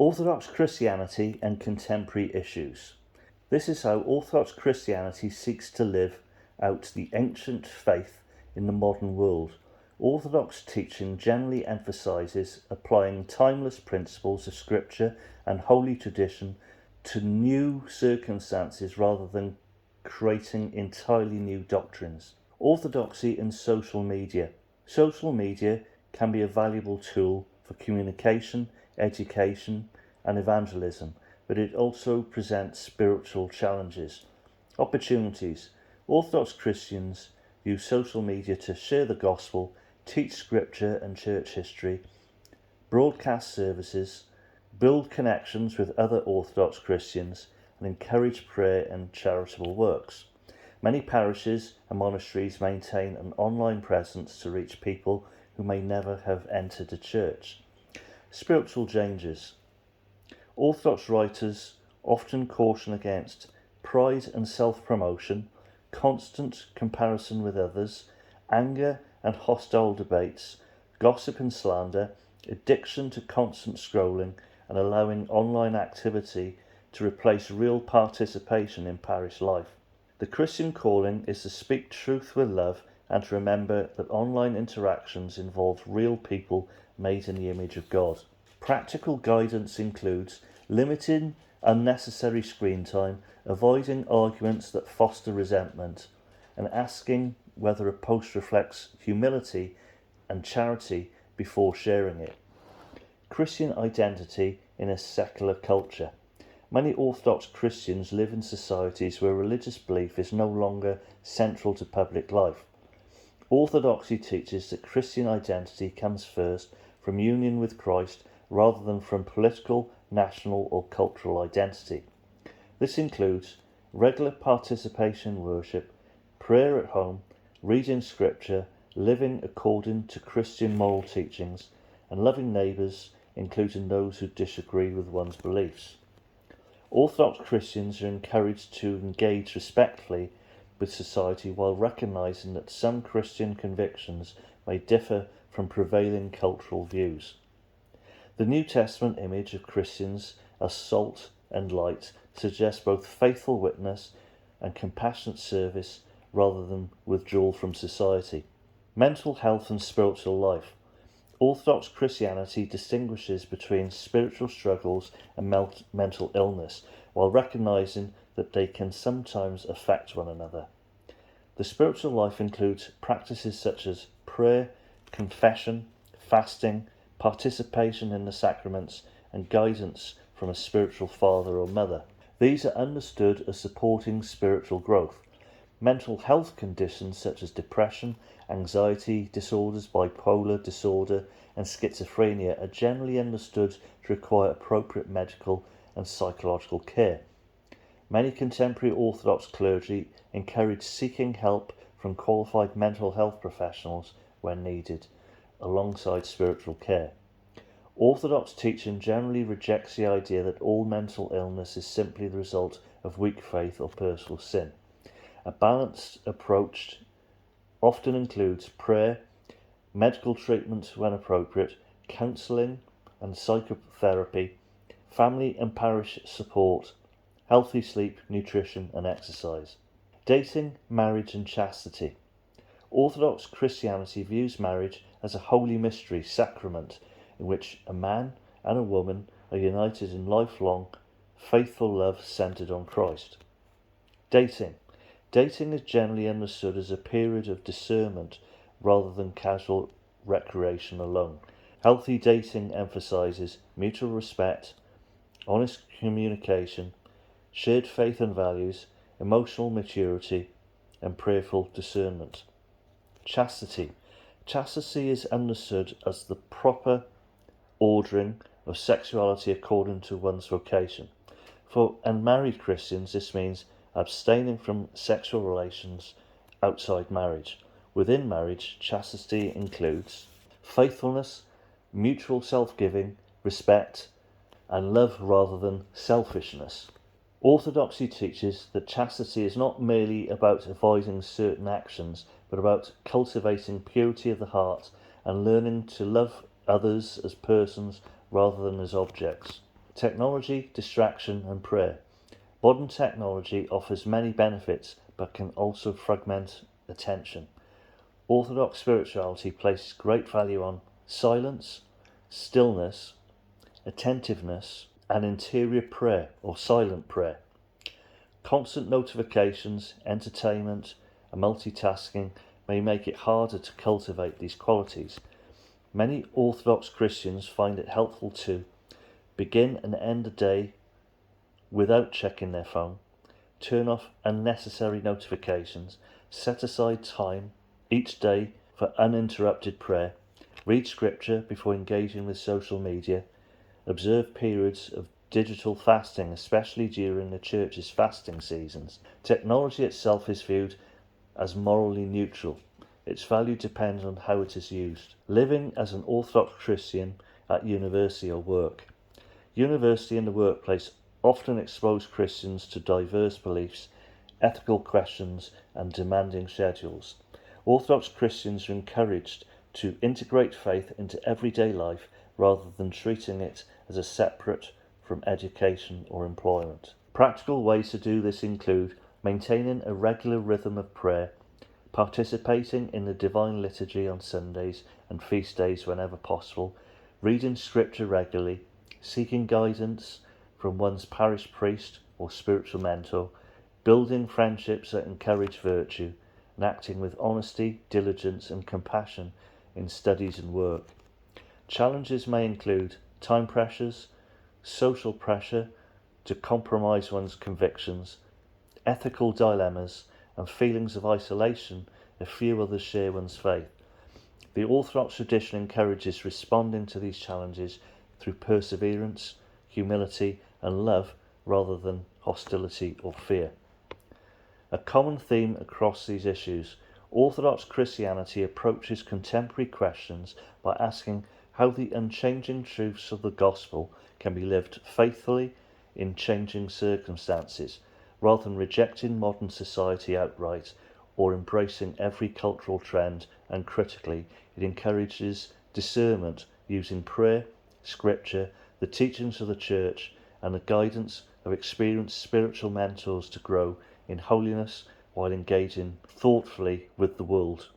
Orthodox Christianity and contemporary issues. This is how Orthodox Christianity seeks to live out the ancient faith in the modern world. Orthodox teaching generally emphasises applying timeless principles of Scripture and holy tradition to new circumstances rather than creating entirely new doctrines. Orthodoxy in social media. Social media can be a valuable tool for communication, education, and evangelism, but it also presents spiritual challenges. Opportunities. Orthodox Christians use social media to share the gospel, teach scripture and church history, broadcast services, build connections with other Orthodox Christians, and encourage prayer and charitable works. Many parishes and monasteries maintain an online presence to reach people who may never have entered a church. Spiritual changes. Orthodox writers often caution against pride and self-promotion, constant comparison with others, anger and hostile debates, gossip and slander, addiction to constant scrolling, and allowing online activity to replace real participation in parish life. The Christian calling is to speak truth with love and to remember that online interactions involve real people made in the image of God. Practical guidance includes limiting unnecessary screen time, avoiding arguments that foster resentment, and asking whether a post reflects humility and charity before sharing it. Christian identity in a secular culture. Many Orthodox Christians live in societies where religious belief is no longer central to public life. Orthodoxy teaches that Christian identity comes first from union with Christ rather than from political, national or cultural identity. This includes regular participation in worship, prayer at home, reading scripture, living according to Christian moral teachings, and loving neighbours, including those who disagree with one's beliefs. Orthodox Christians are encouraged to engage respectfully with society while recognising that some Christian convictions may differ from prevailing cultural views. The New Testament image of Christians as salt and light suggests both faithful witness and compassionate service rather than withdrawal from society. Mental health and spiritual life. Orthodox Christianity distinguishes between spiritual struggles and mental illness, while recognising that they can sometimes affect one another. The spiritual life includes practices such as prayer, confession, fasting, participation in the sacraments, and guidance from a spiritual father or mother. These are understood as supporting spiritual growth. Mental health conditions such as depression, anxiety disorders, bipolar disorder, and schizophrenia are generally understood to require appropriate medical and psychological care. Many contemporary Orthodox clergy encourage seeking help from qualified mental health professionals when needed, alongside spiritual care. Orthodox teaching generally rejects the idea that all mental illness is simply the result of weak faith or personal sin. A balanced approach often includes prayer, medical treatment when appropriate, counselling and psychotherapy, family and parish support, healthy sleep, nutrition and exercise. Dating, marriage and chastity. Orthodox Christianity views marriage as a holy mystery sacrament in which a man and a woman are united in lifelong, faithful love centred on Christ. Dating. Dating is generally understood as a period of discernment rather than casual recreation alone. Healthy dating emphasises mutual respect, honest communication, shared faith and values, emotional maturity, and prayerful discernment. Chastity. Chastity is understood as the proper ordering of sexuality according to one's vocation. For unmarried Christians, this means abstaining from sexual relations outside marriage. Within marriage, chastity includes faithfulness, mutual self-giving, respect, and love rather than selfishness. Orthodoxy teaches that chastity is not merely about avoiding certain actions, but about cultivating purity of the heart and learning to love others as persons rather than as objects. Technology, distraction and prayer. Modern technology offers many benefits but can also fragment attention. Orthodox spirituality places great value on silence, stillness, attentiveness, and interior prayer or silent prayer. Constant notifications, entertainment, and multitasking may make it harder to cultivate these qualities. Many Orthodox Christians find it helpful to begin and end the day without checking their phone, turn off unnecessary notifications, set aside time each day for uninterrupted prayer, read scripture before engaging with social media, observe periods of digital fasting, especially during the church's fasting seasons. Technology itself is viewed as morally neutral. Its value depends on how it is used. Living as an Orthodox Christian at university or work. University and the workplace often expose Christians to diverse beliefs, ethical questions, and demanding schedules. Orthodox Christians are encouraged to integrate faith into everyday life rather than treating it as a separate from education or employment. Practical ways to do this include maintaining a regular rhythm of prayer, participating in the Divine Liturgy on Sundays and feast days whenever possible, reading scripture regularly, seeking guidance from one's parish priest or spiritual mentor, building friendships that encourage virtue, and acting with honesty, diligence, and compassion in studies and work. Challenges may include time pressures, social pressure to compromise one's convictions, ethical dilemmas, and feelings of isolation if few others share one's faith. The Orthodox tradition encourages responding to these challenges through perseverance, humility, and love rather than hostility or fear. A common theme across these issues, Orthodox Christianity approaches contemporary questions by asking how the unchanging truths of the gospel can be lived faithfully in changing circumstances, rather than rejecting modern society outright or embracing every cultural trend uncritically. It encourages discernment using prayer, scripture, the teachings of the Church, and the guidance of experienced spiritual mentors to grow in holiness while engaging thoughtfully with the world.